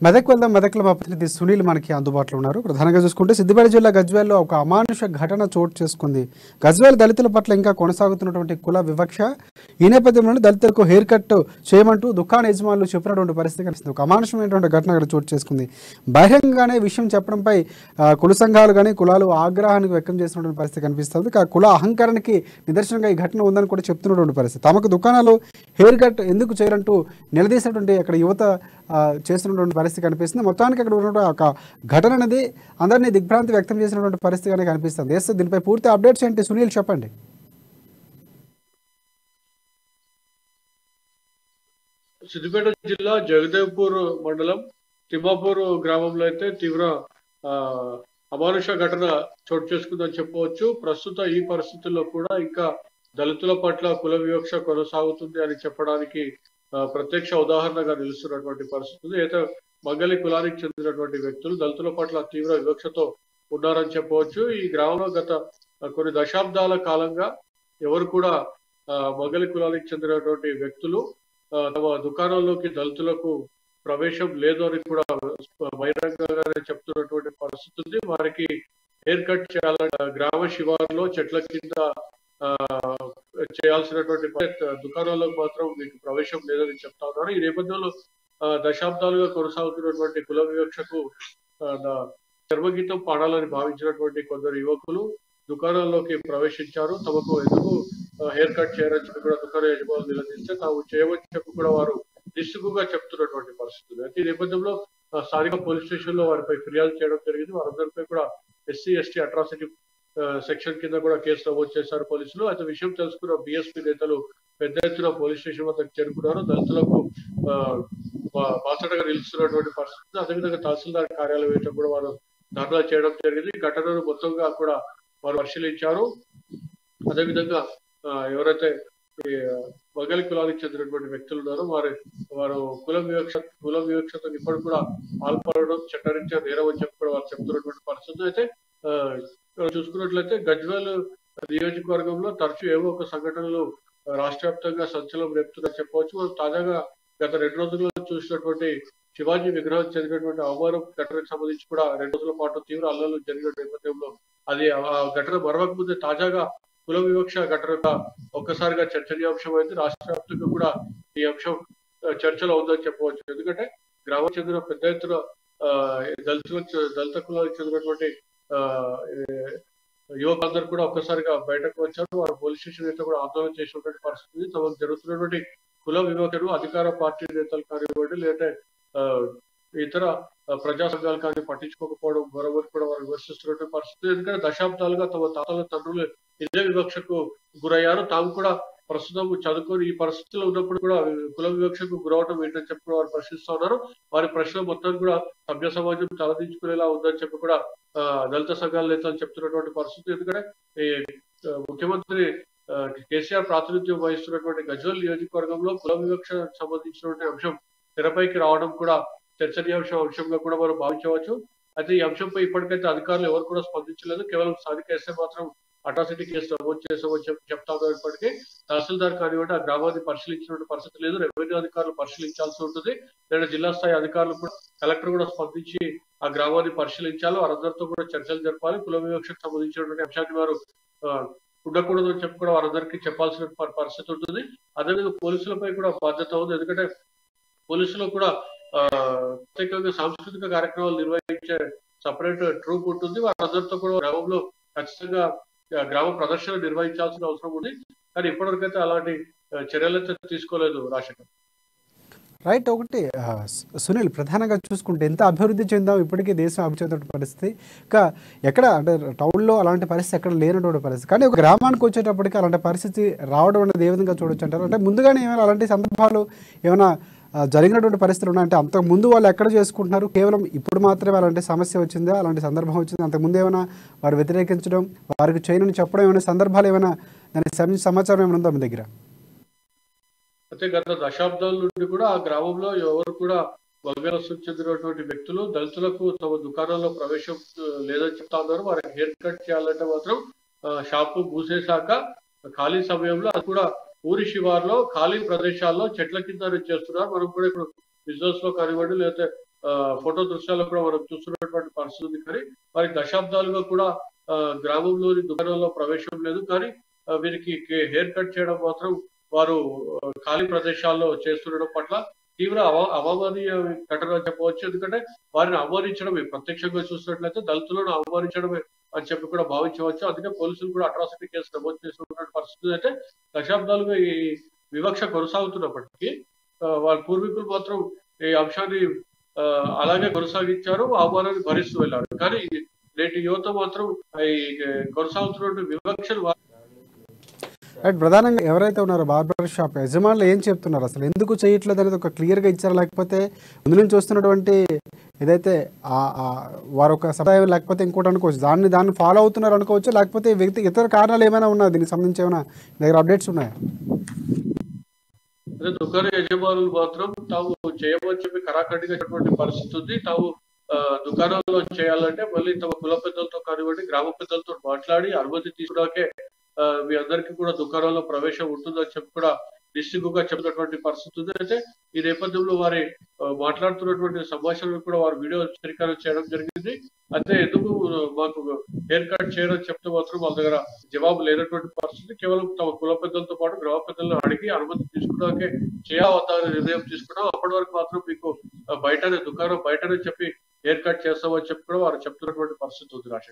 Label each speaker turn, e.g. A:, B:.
A: మెదక్ వెళ్దాం. మెదక్లో మా ప్రతినిధి సునీల్ మనకి అందుబాటులో ఉన్నారు. ప్రధానంగా చూసుకుంటే సిద్దిపేట జిల్లా గజ్వేల్లో ఒక అమానుష ఘటన చోటు చేసుకుంది. గజ్వేల్ దళితుల పట్ల ఇంకా కొనసాగుతున్నటువంటి కుల వివక్ష, ఈ నేపథ్యంలోనే దళితులకు హెయిర్ కట్ చేయమంటూ దుకాణ యజమానులు చెప్పినటువంటి పరిస్థితి కనిపిస్తుంది. ఒక అమానుషమైనటువంటి ఘటన అక్కడ చోటు చేసుకుంది. బహిరంగంగానే విషయం చెప్పడంపై కుల సంఘాలు కానీ కులాలు ఆగ్రహానికి వ్యక్తం చేసినటువంటి పరిస్థితి కనిపిస్తుంది. కుల అహంకారానికి నిదర్శనంగా ఈ ఘటన ఉందని కూడా చెప్తున్నటువంటి పరిస్థితి. తమకు దుకాణాలు హెయిర్ కట్ ఎందుకు చేయాలంటూ నిలదీసినటువంటి అక్కడ యువత చేస్తున్నటువంటి పరిస్థితి కనిపిస్తుంది. మొత్తానికి అక్కడ ఉన్నటువంటి ఒక ఘటన అనేది అందరినీ దిగ్భ్రాంతి వ్యక్తం చేసినటువంటి పరిస్థితిగానే కనిపిస్తుంది. దీనిపై పూర్తి అప్డేట్స్ ఏంటి సునీల్ చెప్పండి.
B: సిద్దిపేట జిల్లా జగదేవ్పూర్ మండలం తిమ్మాపూర్ గ్రామంలో అయితే తీవ్ర అమానుష ఘటన చోటు చేసుకుందని చెప్పవచ్చు. ప్రస్తుత ఈ పరిస్థితుల్లో కూడా ఇంకా దళితుల పట్ల కుల వివక్ష కొనసాగుతుంది అని చెప్పడానికి ప్రత్యక్ష ఉదాహరణగా నిలుస్తున్నటువంటి పరిస్థితులు. అయితే మంగళి కులానికి చెందినటువంటి వ్యక్తులు దళితుల పట్ల తీవ్ర వివక్షతో ఉన్నారని చెప్పవచ్చు. ఈ గ్రామంలో గత కొన్ని దశాబ్దాల కాలంగా ఎవరు కూడా మంగళి కులానికి చెందినటువంటి వ్యక్తులు తమ దుకాణంలోకి దళితులకు ప్రవేశం లేదు అని కూడా బహిరంగంగానే చెప్తున్నటువంటి పరిస్థితి ఉంది. వారికి హెయిర్ కట్ చేయాలని గ్రామ శివారులో చెట్ల కింద చేయాల్సినటువంటి దుకాణాలకు మాత్రం మీకు ప్రవేశం లేదని చెప్తా ఉన్నారు. ఈ నేపథ్యంలో దశాబ్దాలుగా కొనసాగుతున్నటువంటి కుల వివక్షకు చర్మగీతం పాడాలని భావించినటువంటి కొందరు యువకులు దుకాణాల్లోకి ప్రవేశించారు. తమకు ఎందుకు హెయిర్ కట్ చేయరని చెప్పి కూడా దుకాణ యజమానులు నిలదీస్తే తాము చేయమని చెప్పి కూడా వారు నిస్సిగ్గుగా చెప్తున్నటువంటి పరిస్థితులు. అయితే ఈ నేపథ్యంలో స్థానిక పోలీస్ స్టేషన్ లో వారిపై ఫిర్యాదు చేయడం జరిగింది. వారందరిపై కూడా ఎస్సీ ఎస్టీ అట్రాసిటీ సెక్షన్ కింద కూడా కేసు నమోదు చేశారు పోలీసులు. అయితే విషయం తెలుసుకున్న బీఎస్పీ నేతలు పెద్ద ఎత్తున పోలీస్ స్టేషన్ వద్దకు చేరుకున్నారు. దళితులకు బాసటగా నిలుస్తున్నటువంటి పరిస్థితి. అదేవిధంగా తహసీల్దార్ కార్యాలయం వేయడం కూడా వారు ధర్నా చేయడం జరిగింది. ఘటనను మొత్తంగా కూడా వారు పరిశీలించారు. అదేవిధంగా ఎవరైతే మంగళి కులానికి చెందినటువంటి వ్యక్తులు ఉన్నారో వారు కుల వివక్షతో ఇప్పటికి కూడా పాల్పడడం చట్టరీత్యా నేరం అని చెప్పి కూడా వారు చెప్తున్నటువంటి పరిస్థితి. అయితే చూసుకున్నట్లయితే గజ్వేల్ నియోజకవర్గంలో తరచూ ఏవో ఒక సంఘటనలు రాష్ట్ర వ్యాప్తంగా సంచలనం రేపుతుందని చెప్పవచ్చు. మనం తాజాగా గత 2 రోజుల్లో చూసినటువంటి శివాజీ విగ్రహం చెందినటువంటి అవమానం ఘటనకు సంబంధించి కూడా 2 రోజుల పాటు తీవ్ర అల్లర్లు జరిగిన నేపథ్యంలో అది ఆ ఘటన మరవక ముందే తాజాగా కుల వివక్ష ఘటన ఒక్కసారిగా చర్చనీయాంశం అయింది. రాష్ట్ర వ్యాప్తంగా కూడా ఈ అంశం చర్చలో ఉందని చెప్పవచ్చు. ఎందుకంటే గ్రామం చెందిన పెద్ద ఎత్తున దళిత కులానికి చెందినటువంటి యువకులందరూ కూడా ఒక్కసారిగా బయటకు వచ్చారు. వారు పోలీస్ స్టేషన్ అయితే కూడా ఆందోళన చేసినటువంటి పరిస్థితి. తమకు జరుగుతున్నటువంటి కుల వివక్షను అధికార పార్టీ నేతలు కానివ్వండి లేదంటే ఇతర ప్రజా సంఘాలు కానీ పట్టించుకోకపోవడం మరొకరు కూడా వారు విమర్శిస్తున్నటువంటి పరిస్థితి. ఎందుకంటే దశాబ్దాలుగా తమ తాతల తండ్రులు ఇదే వివక్షకు గురయ్యారు. తాము కూడా ప్రస్తుతం చదువుకొని ఈ పరిస్థితుల్లో ఉన్నప్పుడు కూడా కుల వివక్షకు గురవడం ఏంటని చెప్పి వారు ప్రశ్నిస్తూ ఉన్నారు. వారి ప్రశ్న మొత్తం కూడా సభ్య సమాజం తలదించుకునేలా ఉందని చెప్పి కూడా దళిత సంఘాల నేతలు చెప్తున్నటువంటి పరిస్థితి. ఎందుకంటే ముఖ్యమంత్రి కేసీఆర్ ప్రాతినిధ్యం వహిస్తున్నటువంటి గజ్వేల్ నియోజకవర్గంలో కుల వివక్ష సంబంధించినటువంటి అంశం తెరపైకి రావడం కూడా అంశంగా కూడా మనం భావించవచ్చు. అయితే ఈ అంశంపై ఇప్పటికైతే అధికారులు ఎవరు కూడా స్పందించలేదు. కేవలం స్థానిక ఎస్ఐ మాత్రం అట్రాసిటీ కేసు నమోదు చేసామని చెప్తా ఉన్నారు. ఇప్పటికీ తహసీల్దార్ కానివ్వండి ఆ గ్రామాన్ని పరిశీలించిన పరిస్థితి లేదు. రెవెన్యూ అధికారులు పరిశీలించాల్సి ఉంటుంది. లేదా జిల్లా స్థాయి అధికారులు కూడా కలెక్టర్ కూడా స్పందించి ఆ గ్రామాన్ని పరిశీలించాలి. వారందరితో కూడా చర్చలు జరపాలి. కుల వివక్షకు సంబంధించినటువంటి అంశాన్ని వారు ఉండకూడదు అని చెప్పి కూడా వారందరికీ చెప్పాల్సిన పరిస్థితి ఉంటుంది. అదేవిధంగా పోలీసులపై కూడా బాధ్యత ఉంది. ఎందుకంటే పోలీసులు కూడా ప్రత్యేకంగా సాంస్కృతిక కార్యక్రమాలు నిర్వహించే సపరేట్ ట్రూప్ ఉంటుంది. వారందరితో కూడా గ్రామంలో ఖచ్చితంగా గ్రామ ప్రదర్శన నిర్వహించాల్సిన అవసరం ఉంది. కానీ ఇప్పటివరకు అయితే అలాంటి చర్యలైతే తీసుకోలేదు రాజశేఖర్.
A: రైట్. ఒకటి సునీల్, ప్రధానంగా చూసుకుంటే ఎంత అభివృద్ధి చెందాం ఇప్పటికీ దేశం అభివృద్ధి చెందిన పరిస్థితి ఇంకా ఎక్కడ అంటే టౌన్లో అలాంటి పరిస్థితి ఎక్కడ లేనటువంటి పరిస్థితి. కానీ ఒక గ్రామానికి వచ్చేటప్పటికి అలాంటి పరిస్థితి రావడం అనేది ఏ విధంగా చూడొచ్చు అంటారు? అంటే ముందుగానే ఏమైనా అలాంటి సందర్భాలు ఏమైనా జరిగినటువంటి పరిస్థితులు ఉన్నాయి అంటే అంతకు ముందు వాళ్ళు ఎక్కడ చేసుకుంటున్నారు? కేవలం ఇప్పుడు మాత్రమే అలాంటి సమస్య వచ్చిందా, అలాంటి సందర్భం వచ్చిందా? అంతకుముందు ఏమైనా వారు వ్యతిరేకించడం వారికి చేయనని చెప్పడం ఏమైనా సందర్భాలు ఏమైనా దానికి సమాచారం ఏమైనా ఉందా మీ దగ్గర?
B: అయితే గత దశాబ్దాల నుండి కూడా ఆ గ్రామంలో ఎవరు కూడా వర్గాలకు చెందినటువంటి వ్యక్తులు దళితులకు తమ దుకాణాల్లో ప్రవేశం లేదని చెప్తా ఉన్నారు. వారికి హెయిర్ కట్ చేయాలంటే మాత్రం షాపు మూసేశాక ఖాళీ సమయంలో అది కూడా ఊరి శివార్లో ఖాళీ ప్రదేశాల్లో చెట్ల కింద చేస్తున్నారు. మనం కూడా ఇప్పుడు బిజినెస్ లో కానివ్వండి లేకపోతే ఫోటో దృశ్యాల్లో కూడా మనం చూస్తున్నటువంటి పరిస్థితి ఉంది. కానీ వారి దశాబ్దాలుగా కూడా గ్రామంలోని దుకాణంలో ప్రవేశం లేదు. కానీ వీరికి హెయిర్ కట్ చేయడం మాత్రం వారు ఖాళీ ప్రదేశాల్లో చేస్తుండడం పట్ల తీవ్ర అవామనీయ ఘటన చెప్పవచ్చు. ఎందుకంటే వారిని అవమానించడమే, ప్రత్యక్షంగా చూసినట్లయితే దళితులను అవమానించడమే అని చెప్పి కూడా భావించవచ్చు. అందుకే పోలీసులు కూడా అట్రాసిటీ కేసు నమోదు చేస్తున్నటువంటి పరిస్థితి. అయితే దశాబ్దాలుగా ఈ వివక్ష కొనసాగుతున్నప్పటికీ వాళ్ళ పూర్వీకులు మాత్రం ఈ అంశాన్ని అలాగే కొనసాగించారు, అవమానాన్ని భరిస్తూ వెళ్ళారు. కానీ నేటి యువత మాత్రం ఈ కొనసాగుతున్నటువంటి వివక్షను
A: రైట్. ప్రధానంగా ఎవరైతే ఉన్నారో బార్బర్ షాప్ యజమానులు ఏం చెప్తున్నారు, అసలు ఎందుకు చేయట్లేదు అనేది ఒక క్లియర్గా ఇచ్చారా, లేకపోతే ముందు నుంచి వస్తున్నటువంటి ఏదైతే వారు ఒక సదాయం లేకపోతే ఇంకోటి అనుకోవచ్చు, దాన్ని ఫాలో అవుతున్నారు అనుకోవచ్చు, లేకపోతే వ్యక్తి ఇతర కారణాలు ఏమైనా ఉన్నాయి, దీనికి సంబంధించి ఏమైనా దగ్గర అప్డేట్స్ ఉన్నాయా?
B: అదే దుకాణ యజమానులు మాత్రం తాము చేయమని చెప్పి కరాఖండిగా పరిస్థితి ఉంది. తాము దుకాణాల్లో చేయాలంటే మళ్ళీ తమ కుల పెద్దలతో కానివ్వండి, గ్రామ పెద్దలతో మాట్లాడి అనుమతి తీసుకున్నాకే మీ అందరికీ కూడా దుకాణంలో ప్రవేశం ఉంటుందని చెప్పి కూడా నిశ్చితంగా చెప్పినటువంటి పరిస్థితి ఉంది. అయితే ఈ నేపథ్యంలో వారి మాట్లాడుతున్నటువంటి సంభాషణలు కూడా వారు వీడియో చిత్రీకరణ చేయడం జరిగింది. అయితే ఎందుకు మాకు హెయిర్ కట్ చేయడం చెప్తే మాత్రం వాళ్ళ దగ్గర జవాబు లేనటువంటి పరిస్థితి. కేవలం తమ కుల పెద్దలతో పాటు గ్రామ పెద్దలను అడిగి అనుమతి తీసుకున్నాకే చేయవద్దా అనే నిర్ణయం తీసుకున్నాం. అప్పటి వరకు మాత్రం మీకు బయటనే దుకాణం బయటనే చెప్పి హెయిర్ కట్ చేస్తామని చెప్పి కూడా వారు చెప్తున్నటువంటి పరిస్థితి ఉంది. రాష్ట్ర